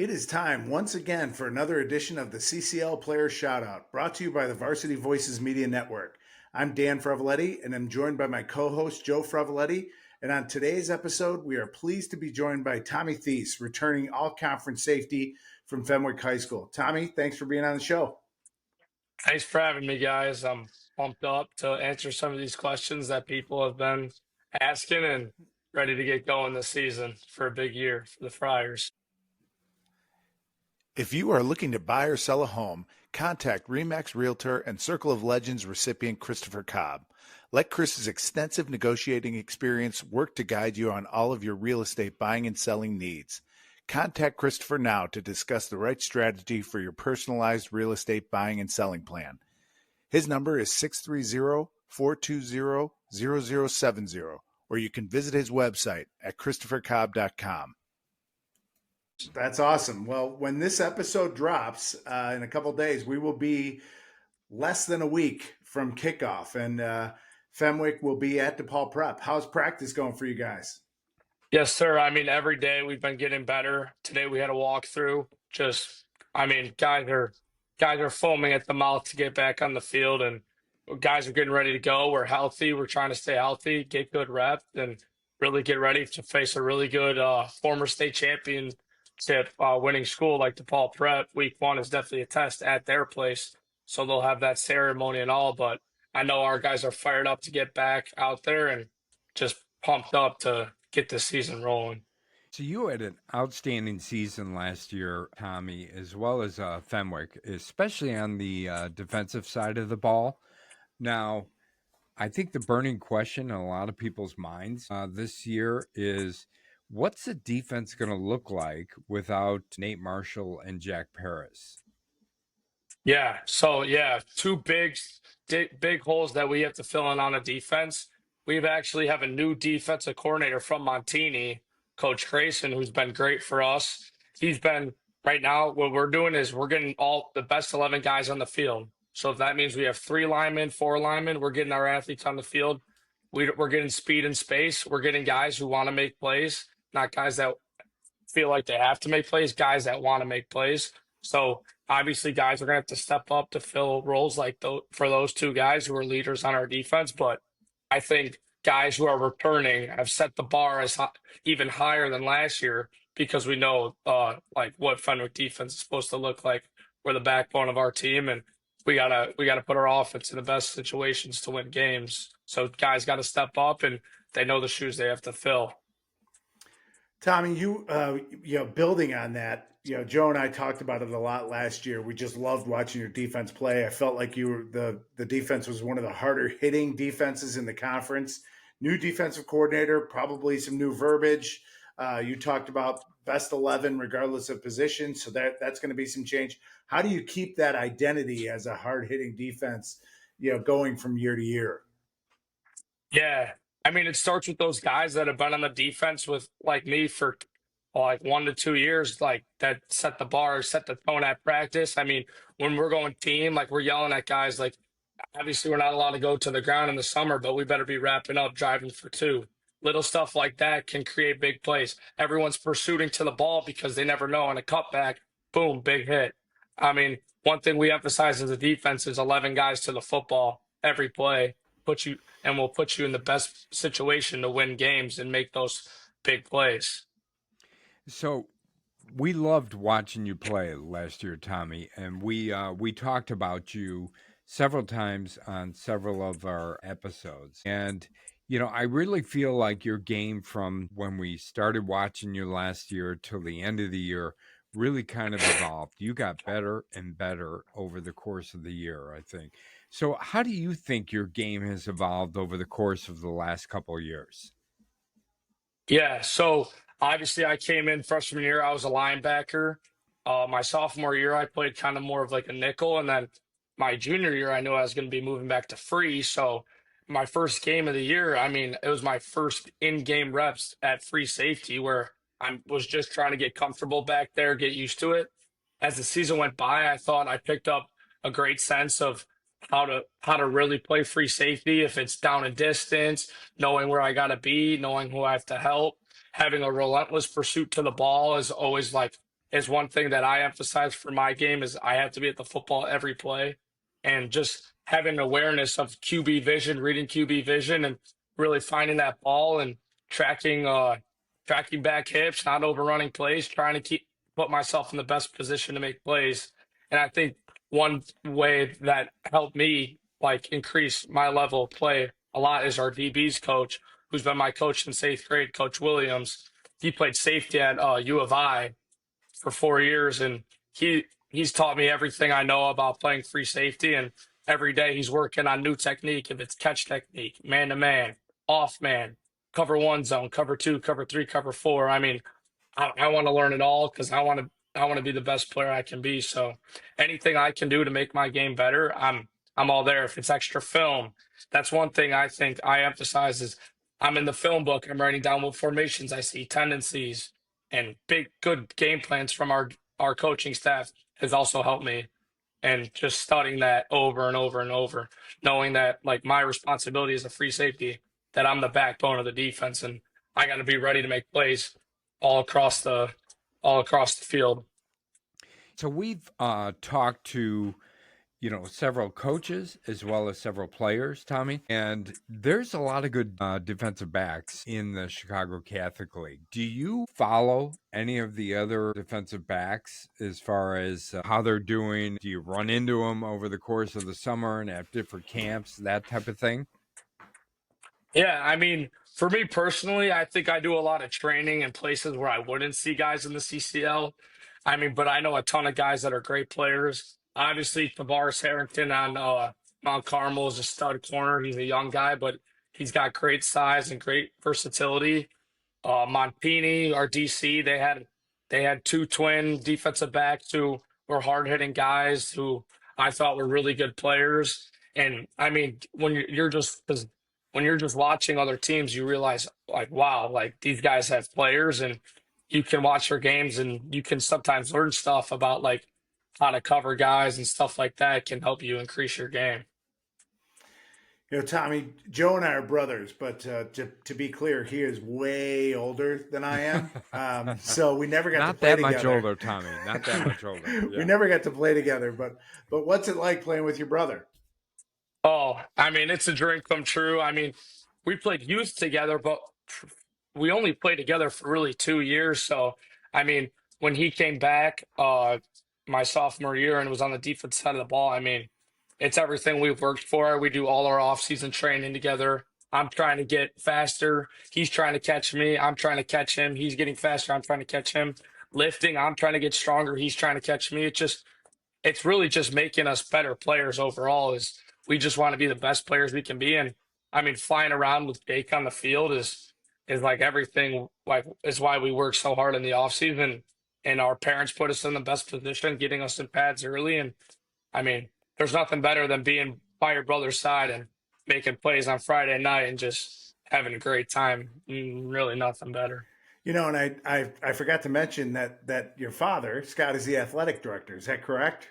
It is time once again for another edition of the CCL Player Shoutout, brought to you by the Varsity Voices Media Network. I'm Dan Frevaletti, and I'm joined by my co-host Joe Frevaletti. And on today's episode, we are pleased to be joined by Tommy Thies, returning all-conference safety from Fenwick High School. Tommy, thanks for being on the show. Thanks for having me, guys. I'm pumped up to answer some of these questions that people have been asking and ready to get going this season for a big year for the Friars. If you are looking to buy or sell a home, contact RE/MAX Realtor and Circle of Legends recipient Christopher Cobb. Let Chris's extensive negotiating experience work to guide you on all of your real estate buying and selling needs. Contact Christopher now to discuss the right strategy for your personalized real estate buying and selling plan. His number is 630-420-0070, or you can visit his website at christophercobb.com. That's awesome. Well, when this episode drops in a couple days, we will be less than a week from kickoff, and Fenwick will be at DePaul Prep. How's practice going for you guys? Yes, sir. I mean, every day we've been getting better. Today we had a walkthrough. Guys are foaming at the mouth to get back on the field, and guys are getting ready to go. We're healthy. We're trying to stay healthy, get good reps, and really get ready to face a really good former state championship winning school like DePaul Prep. Week 1 is definitely a test at their place, so they'll have that ceremony and all. But I know our guys are fired up to get back out there and just pumped up to get this season rolling. So you had an outstanding season last year, Tommy, as well as Fenwick, especially on the defensive side of the ball. Now, I think the burning question in a lot of people's minds this year is, what's the defense going to look like without Nate Marshall and Jack Paris? Yeah, so two big holes that we have to fill in on a defense. We've actually have a new defensive coordinator from Montini, Coach Grayson, who's been great for us. He's been right now. What we're doing is we're getting all the best 11 guys on the field. So if that means we have 3 linemen, 4 linemen, we're getting our athletes on the field. We're getting speed and space. We're getting guys who want to make plays, not guys that feel like they have to make plays, guys that want to make plays. So obviously, guys are going to have to step up to fill roles like for those 2 guys who are leaders on our defense. But I think guys who are returning have set the bar as even higher than last year, because we know like what Fenwick defense is supposed to look like. We're the backbone of our team, and we gotta put our offense in the best situations to win games. So guys got to step up, and they know the shoes they have to fill. Tommy, building on that, Joe and I talked about it a lot last year. We just loved watching your defense play. I felt like the defense was one of the harder hitting defenses in the conference. New defensive coordinator, probably some new verbiage. You talked about best 11 regardless of position, so that's going to be some change. How do you keep that identity as a hard hitting defense, going from year to year? Yeah. I mean, it starts with those guys that have been on the defense with like me for like 1 to 2 years, like that set the bar, set the tone at practice. I mean, when we're going team, like we're yelling at guys, like obviously we're not allowed to go to the ground in the summer, but we better be wrapping up, driving for 2. Little stuff like that can create big plays. Everyone's pursuing to the ball because they never know. On a cutback, boom, big hit. I mean, one thing we emphasize as a defense is 11 guys to the football every play. We'll put you in the best situation to win games and make those big plays. So we loved watching you play last year, Tommy, and we talked about you several times on several of our episodes. And I really feel like your game from when we started watching you last year till the end of the year really kind of evolved. You got better and better over the course of the year, I think. So how do you think your game has evolved over the course of the last couple of years? Yeah, so obviously I came in freshman year, I was a linebacker. My sophomore year, I played kind of more of like a nickel. And then my junior year, I knew I was going to be moving back to free. So my first game of the year, I mean, it was my first in-game reps at free safety, where I was just trying to get comfortable back there, get used to it. As the season went by, I thought I picked up a great sense of how to really play free safety, if it's down and distance, knowing where I got to be, knowing who I have to help. Having a relentless pursuit to the ball is always like is one thing that I emphasize for my game is I have to be at the football every play, and just having awareness of QB vision, reading QB vision, and really finding that ball and tracking tracking back hips, not overrunning plays, trying to keep put myself in the best position to make plays. And I think one way that helped me like increase my level of play a lot is our DB's coach, who's been my coach since eighth grade, Coach Williams. He played safety at U of I for 4 years, and he's taught me everything I know about playing free safety. And every day he's working on new technique. If it's catch technique, man to man, off man, cover one zone, cover two, cover three, cover four. I mean, I want to learn it all because I want to be the best player I can be. So anything I can do to make my game better, I'm all there. If it's extra film, that's one thing I think I emphasize is I'm in the film book. I'm writing down what formations I see, tendencies, and big good game plans from our coaching staff has also helped me. And just studying that over and over and over, knowing that like my responsibility as a free safety, that I'm the backbone of the defense, and I got to be ready to make plays all across the all across the field. So we've talked to, several coaches as well as several players, Tommy, and there's a lot of good defensive backs in the Chicago Catholic League. Do you follow any of the other defensive backs as far as how they're doing? Do you run into them over the course of the summer and at different camps, that type of thing? Yeah, I mean, for me personally, I think I do a lot of training in places where I wouldn't see guys in the CCL. I mean, but I know a ton of guys that are great players. Obviously, Tavares Harrington on Mount Carmel is a stud corner. He's a young guy, but he's got great size and great versatility. Montpini, our DC, they had two twin defensive backs who were hard hitting guys who I thought were really good players. And I mean, when you're just 'cause when you're just watching other teams, you realize like, wow, like these guys have players, and you can watch their games and you can sometimes learn stuff about like how to cover guys and stuff like that can help you increase your game. Tommy, Joe and I are brothers, but to be clear, he is way older than I am. So we never got to Not play that together. much older, Tommy. Not that much older. We Yeah. never got to play together, but what's it like playing with your brother? Oh, I mean, it's a dream come true. I mean, we played youth together, but we only played together for really 2 years. So, I mean, when he came back, my sophomore year and was on the defense side of the ball, I mean, it's everything we've worked for. We do all our off-season training together. I'm trying to get faster. He's trying to catch me. I'm trying to catch him. He's getting faster. I'm trying to catch him. Lifting, I'm trying to get stronger. He's trying to catch me. It's really just making us better players overall. Is we just want to be the best players we can be. And I mean, flying around with Jake on the field is like everything, like is why we work so hard in the off season. And our parents put us in the best position, getting us in pads early. And I mean, there's nothing better than being by your brother's side and making plays on Friday night and just having a great time. Really nothing better. And I forgot to mention that your father, Scott, is the athletic director. Is that correct?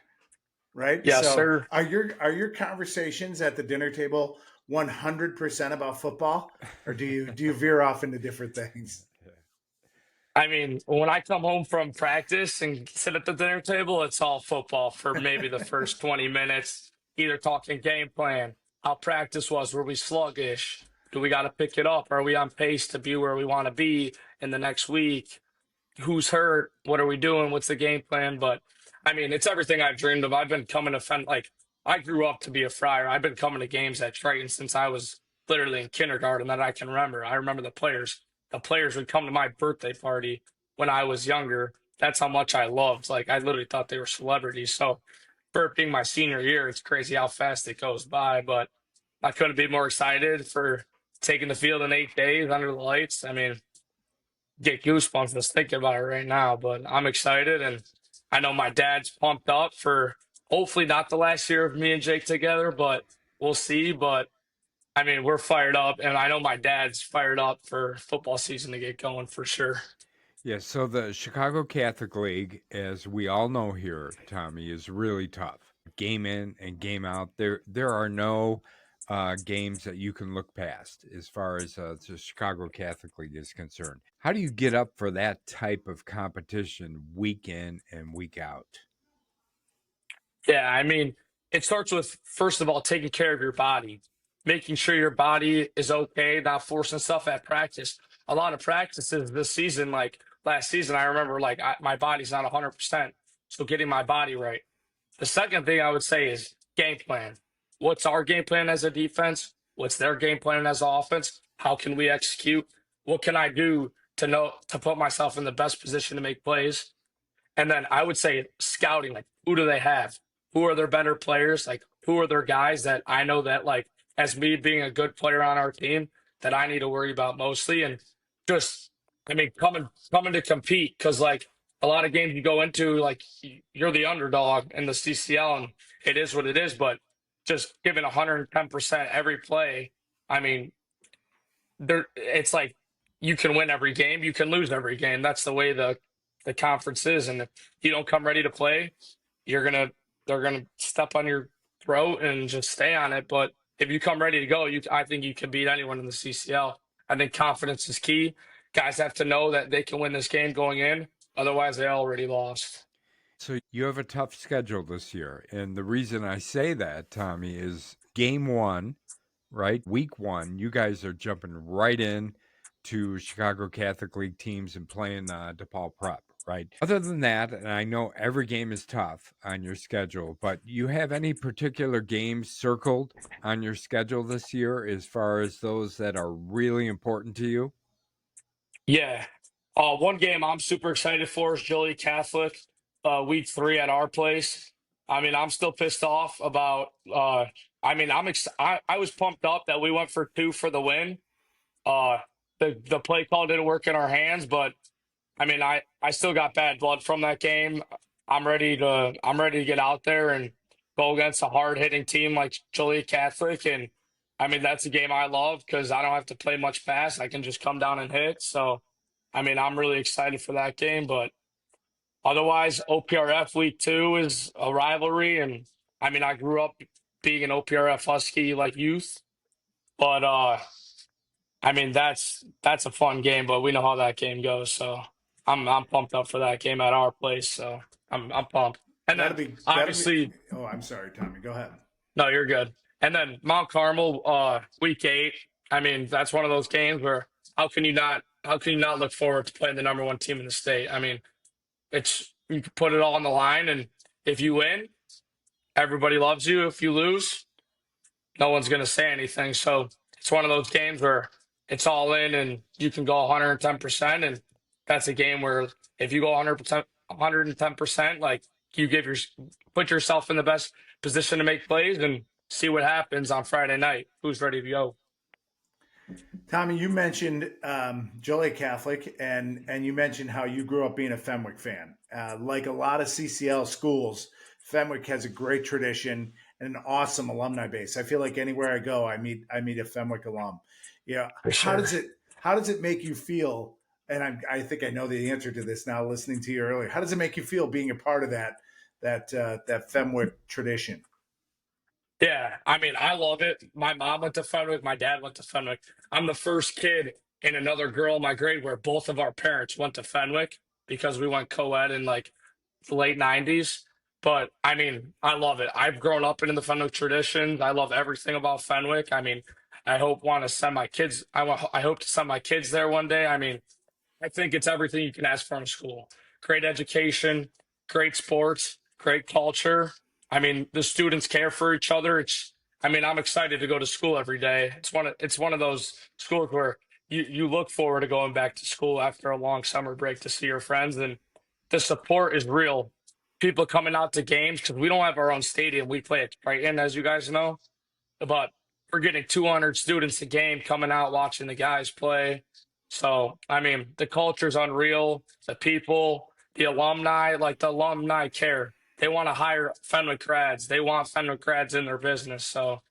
Right. Yes, So sir. are your conversations at the dinner table 100% about football, or do you veer off into different things? I mean, when I come home from practice and sit at the dinner table, it's all football for maybe the first 20 minutes, either talking game plan, how practice was, were we sluggish? Do we got to pick it up? Are we on pace to be where we want to be in the next week? Who's hurt? What are we doing? What's the game plan? But I mean, it's everything I've dreamed of. I've been coming to like I grew up to be a Friar. I've been coming to games at Triton since I was literally in kindergarten that I can remember. I remember the players. The players would come to my birthday party when I was younger. That's how much I loved. Like I literally thought they were celebrities. So for it being my senior year, it's crazy how fast it goes by. But I couldn't be more excited for taking the field in 8 days under the lights. I mean, get goosebumps just thinking about it right now. But I'm excited, and I know my dad's pumped up for hopefully not the last year of me and Jake together, but we'll see. But I mean, we're fired up, and I know my dad's fired up for football season to get going for sure. Yeah, so the Chicago Catholic League, as we all know here, Tommy, is really tough. Game in and game out. There are no games that you can look past as far as the Chicago Catholic League is concerned. How do you get up for that type of competition week in and week out? Yeah, I mean, it starts with, first of all, taking care of your body, making sure your body is okay, not forcing stuff at practice. A lot of practices this season, like last season, I remember like my body's not 100%. So getting my body right. The second thing I would say is game plan. What's our game plan as a defense? What's their game plan as an offense? How can we execute? What can I do to know to put myself in the best position to make plays? And then I would say scouting, like who do they have? Who are their better players? Like who are their guys that I know that like as me being a good player on our team that I need to worry about mostly and just I mean coming to compete because like a lot of games you go into like you're the underdog in the CCL and it is what it is, but just giving 110% every play. I mean, there it's like you can win every game, you can lose every game. That's the way the conference is. And if you don't come ready to play, you're gonna they're gonna step on your throat and just stay on it. But if you come ready to go, you I think you can beat anyone in the CCL. I think confidence is key. Guys have to know that they can win this game going in. Otherwise, they already lost. So you have a tough schedule this year. And the reason I say that, Tommy, is game one, right? Week one, you guys are jumping right in to Chicago Catholic League teams and playing DePaul Prep, right? Other than that, and I know every game is tough on your schedule, but you have any particular games circled on your schedule this year as far as those that are really important to you? Yeah. One game I'm super excited for is Joliet Catholic, week 3 at our place. I mean, I'm still pissed off about. I mean, I was pumped up that we went for 2 for the win. Uh, the play call didn't work in our hands, but I mean, I still got bad blood from that game. I'm ready to get out there and go against a hard hitting team like Joliet Catholic, and I mean that's a game I love because I don't have to play much pass. I can just come down and hit. So, I mean, I'm really excited for that game. But otherwise, OPRF week 2 is a rivalry, and I mean I grew up being an OPRF Husky like youth, but I mean, that's a fun game, but we know how that game goes. So I'm pumped up for that game at our place. So I'm pumped. And then That'll be. obviously, Oh, I'm sorry, Tommy. Go ahead. no, you're good. And then Mount Carmel, week 8. I mean, that's one of those games where how can you not look forward to playing the number one team in the state? I mean, it's you can put it all on the line, and if you win, everybody loves you. If you lose, no one's going to say anything. So it's one of those games where it's all in and you can go 110%. And that's a game where if you go 100%, 110%, like put yourself in the best position to make plays and see what happens on Friday night. Who's ready to go? Tommy, you mentioned Joliet Catholic, and you mentioned how you grew up being a Fenwick fan. Like a lot of CCL schools, Fenwick has a great tradition and an awesome alumni base. I feel like anywhere I go, I meet a Fenwick alum. Yeah, For how sure. does it make you feel? And I think I know the answer to this now, listening to you earlier. How does it make you feel being a part of that Fenwick tradition? Yeah, I mean, I love it. My mom went to Fenwick. My dad went to Fenwick. I'm the first kid and another girl in my grade where both of our parents went to Fenwick because we went co-ed in like the late 90s. But I mean, I love it. I've grown up in the Fenwick traditions. I love everything about Fenwick. I mean, want to send my kids. I hope to send my kids there one day. I mean, I think it's everything you can ask for in a school. Great education, great sports, great culture. I mean, the students care for each other. I mean, I'm excited to go to school every day. It's one of those schools where you look forward to going back to school after a long summer break to see your friends, and the support is real. People coming out to games because we don't have our own stadium. We play at Brighton, as you guys know, but we're getting 200 students a game coming out watching the guys play. So, I mean, the culture's unreal. The people, the alumni, like the alumni care. They want to hire Fenwick grads. They want Fenwick grads in their business. So,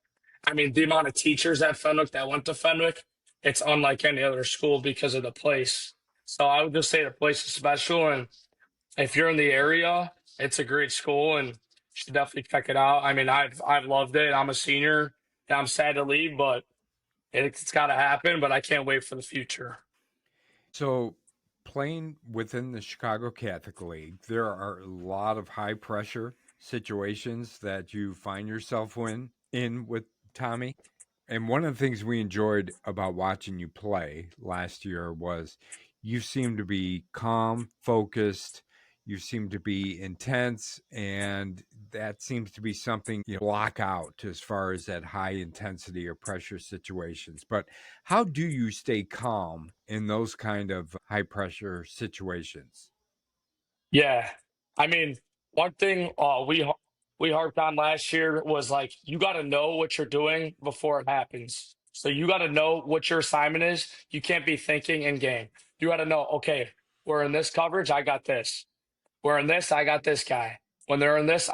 I mean, the amount of teachers at Fenwick that went to Fenwick, it's unlike any other school because of the place. So, I would just say the place is special. And if you're in the area, it's a great school and you should definitely check it out. I mean, I've loved it. I'm a senior and I'm sad to leave, but it's got to happen. But I can't wait for the future. So, playing within the Chicago Catholic League, there are a lot of high pressure situations that you find yourself in with Tommy. And one of the things we enjoyed about watching you play last year was you seemed to be calm, focused, you seem to be intense, and that seems to be something you block out as far as that high intensity or pressure situations. But how do you stay calm in those kind of high pressure situations? Yeah, I mean, one thing we harped on last year was like you got to know what you're doing before it happens. So you got to know what your assignment is. You can't be thinking in game. You got to know, okay, we're in this coverage. I got this. We're in this. I got this guy. When they're in this,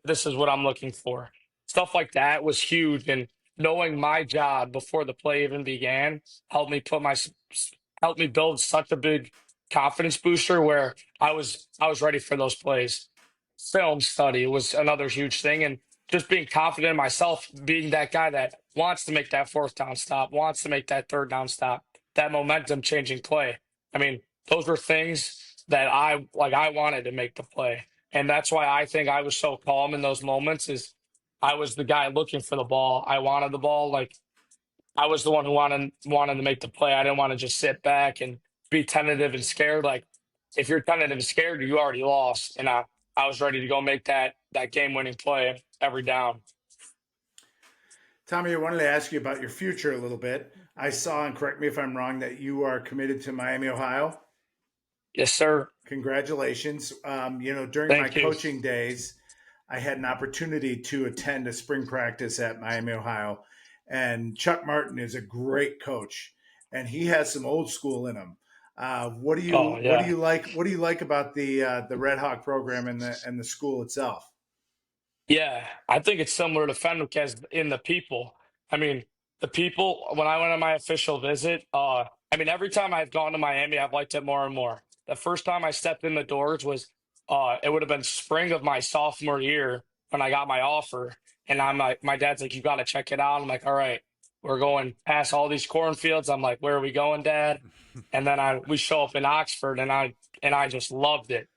this is what I'm looking for. Stuff like that was huge, and knowing my job before the play even began helped me helped me build such a big confidence booster where I was ready for those plays. Film study was another huge thing, and just being confident in myself, being that guy that wants to make that fourth down stop, wants to make that third down stop, that momentum changing play. I mean, those were things that I wanted to make the play. And that's why I think I was so calm in those moments is I was the guy looking for the ball. I wanted the ball. Like I was the one who wanted to make the play. I didn't want to just sit back and be tentative and scared. Like if you're tentative and scared, you already lost. And I was ready to go make that game winning play every down. Tommy, I wanted to ask you about your future a little bit. I saw, and correct me if I'm wrong, that you are committed to Miami, Ohio. Yes, sir. Congratulations. During my Thank you. coaching days, I had an opportunity to attend a spring practice at Miami, Ohio. And Chuck Martin is a great coach, and he has some old school in him. What do Oh you what do yeah. you like? What do you like about the Red Hawk program and the school itself? Yeah, I think it's similar to Fenwick as in the people. I mean, the people, when I went on my official visit, I mean, every time I've gone to Miami, I've liked it more and more. The first time I stepped in the doors was, it would have been spring of my sophomore year when I got my offer. And I'm like, my dad's like, you got to check it out. I'm like, all right, we're going past all these cornfields. I'm like, where are we going, Dad? And then we show up in Oxford and I just loved it.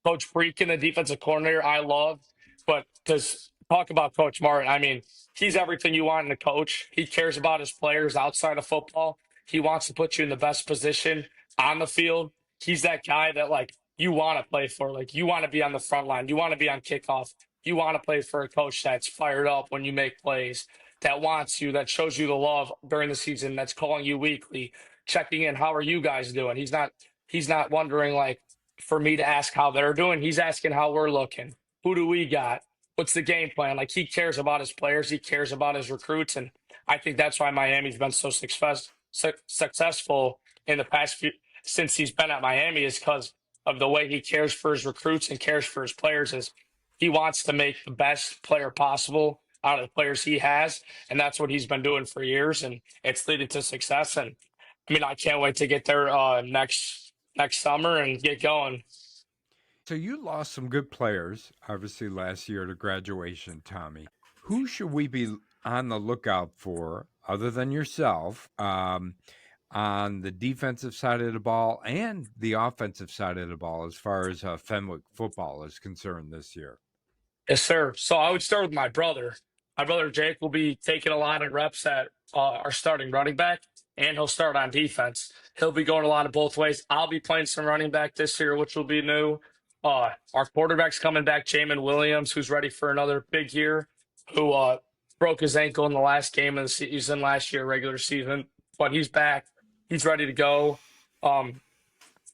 Coach Freakin, the defensive coordinator, I love. But to talk about Coach Martin, I mean, he's everything you want in a coach. He cares about his players outside of football. He wants to put you in the best position on the field. He's that guy that like you want to play for. Like you want to be on the front line. You want to be on kickoff. You want to play for a coach that's fired up when you make plays, that wants you, that shows you the love during the season, that's calling you weekly, checking in. How are you guys doing? He's not wondering like for me to ask how they're doing. He's asking how we're looking. Who do we got? What's the game plan? Like he cares about his players, he cares about his recruits, and I think that's why Miami's been so successful in the past few since he's been at Miami is because of the way he cares for his recruits and cares for his players. Is he wants to make the best player possible out of the players he has, and that's what he's been doing for years, and it's leading to success. And I mean, I can't wait to get there next summer and get going. So you lost some good players, obviously, last year to graduation, Tommy. Who should we be on the lookout for, other than yourself, on the defensive side of the ball and the offensive side of the ball as far as Fenwick football is concerned this year? Yes, sir. So I would start with my brother. My brother Jake will be taking a lot of reps at our starting running back, and he'll start on defense. He'll be going a lot of both ways. I'll be playing some running back this year, which will be new. Our quarterback's coming back, Jamin Williams, who's ready for another big year, who broke his ankle in the last game of the season last year, regular season, but he's back. He's ready to go. Um,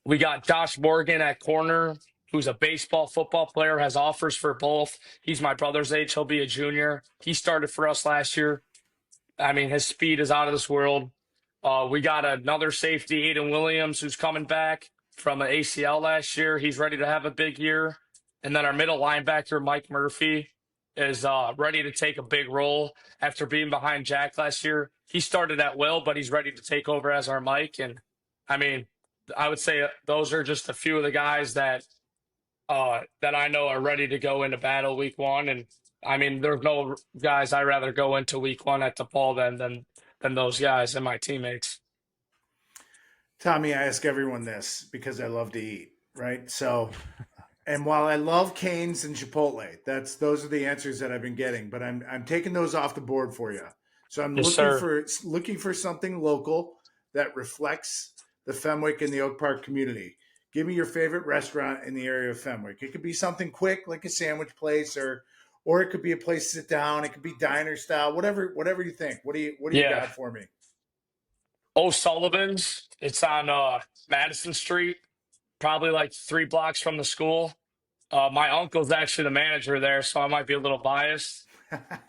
we got Josh Morgan at corner, who's a baseball football player, has offers for both. He's my brother's age. He'll be a junior. He started for us last year. I mean, his speed is out of this world. We got another safety, Aiden Williams, who's coming back from an ACL last year. He's ready to have a big year. And then our middle linebacker, Mike Murphy, is ready to take a big role after being behind Jack last year. He started at will, but he's ready to take over as our Mike. And I mean, I would say those are just a few of the guys that that I know are ready to go into battle week one. And I mean, there's no guys I'd rather go into week one at DePaul than those guys and my teammates. Tommy, I ask everyone this because I love to eat, right? So, and while I love Canes and Chipotle, those are the answers that I've been getting. But I'm taking those off the board for you. So I'm Yes, sir. looking for something local that reflects the Fenwick and the Oak Park community. Give me your favorite restaurant in the area of Fenwick. It could be something quick, like a sandwich place, or it could be a place to sit down. It could be diner style, whatever you think. What do you Yeah. got for me? O'Sullivan's. It's on Madison Street, probably like 3 blocks from the school. My uncle's actually the manager there, so I might be a little biased,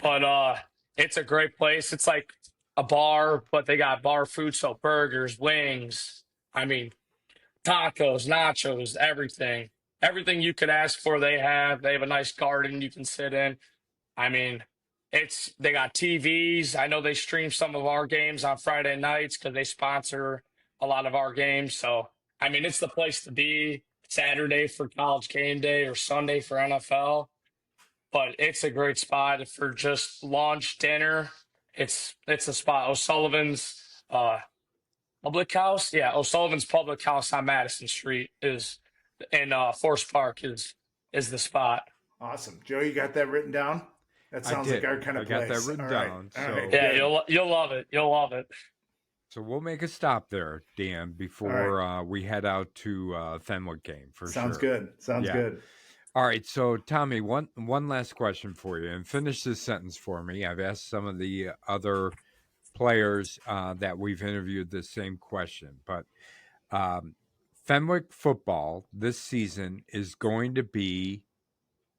but it's a great place. It's like a bar, but they got bar food, so burgers, wings. I mean, tacos, nachos, everything. Everything you could ask for, they have. They have a nice garden you can sit in. I mean, they got TVs. I know they stream some of our games on Friday nights because they sponsor a lot of our games. So, I mean, it's the place to be Saturday for college game day or Sunday for NFL. But it's a great spot for just lunch, dinner. It's a spot. O'Sullivan's Public House, yeah, O'Sullivan's Public House on Madison Street is, and Forest Park is the spot. Awesome. Joe, you got that written down? That I sounds like did. our kind I of got place. that written All right. down. All So right. Yeah, Good. you'll love it. You'll love it. So we'll make a stop there, Dan, before we head out to Fenwick game for Sounds sure. good. Sounds Yeah. good. All right, so Tommy, one last question for you, and finish this sentence for me. I've asked some of the other players that we've interviewed the same question, but Fenwick football this season is going to be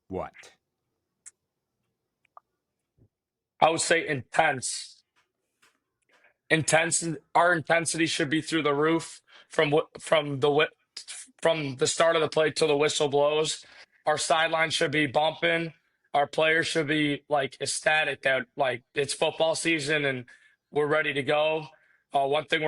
what? I would say intense. Our intensity should be through the roof from the start of the play till the whistle blows. Our sideline should be bumping. Our players should be like ecstatic that like it's football season and we're ready to go. One thing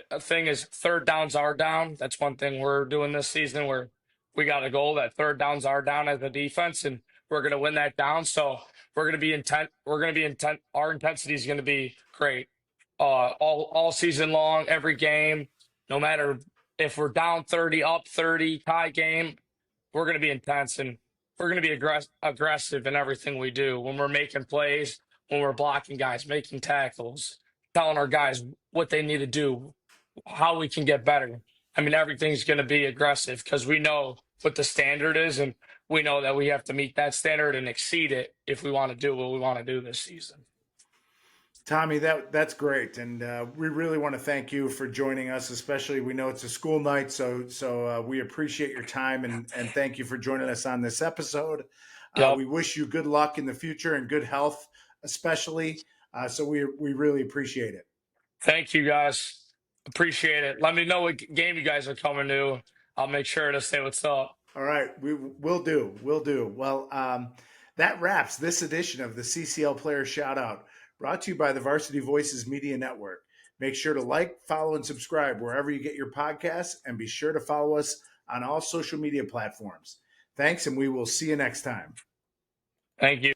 a thing is third downs are down. That's one thing we're doing this season where we got a goal that third downs are down as a defense and we're going to win that down. So we're going to be intent. We're going to be intent. Our intensity is going to be great. All season long, every game, no matter if we're down 30, up 30, tie game, we're going to be intense and we're going to be aggressive in everything we do. When we're making plays, when we're blocking guys, making tackles, telling our guys what they need to do, how we can get better. I mean, everything's going to be aggressive because we know what the standard is and we know that we have to meet that standard and exceed it if we want to do what we want to do this season. Tommy, that's great, and we really want to thank you for joining us. Especially, we know it's a school night, so we appreciate your time and thank you for joining us on this episode. Yep. We wish you good luck in the future and good health, especially. So we really appreciate it. Thank you, guys. Appreciate it. Let me know what game you guys are coming to. I'll make sure to say what's up. All right, we'll do. We'll do. Well, that wraps this edition of the CCL Player Shoutout, brought to you by the Varsity Voices Media Network. Make sure to like, follow, and subscribe wherever you get your podcasts, and be sure to follow us on all social media platforms. Thanks, and we will see you next time. Thank you.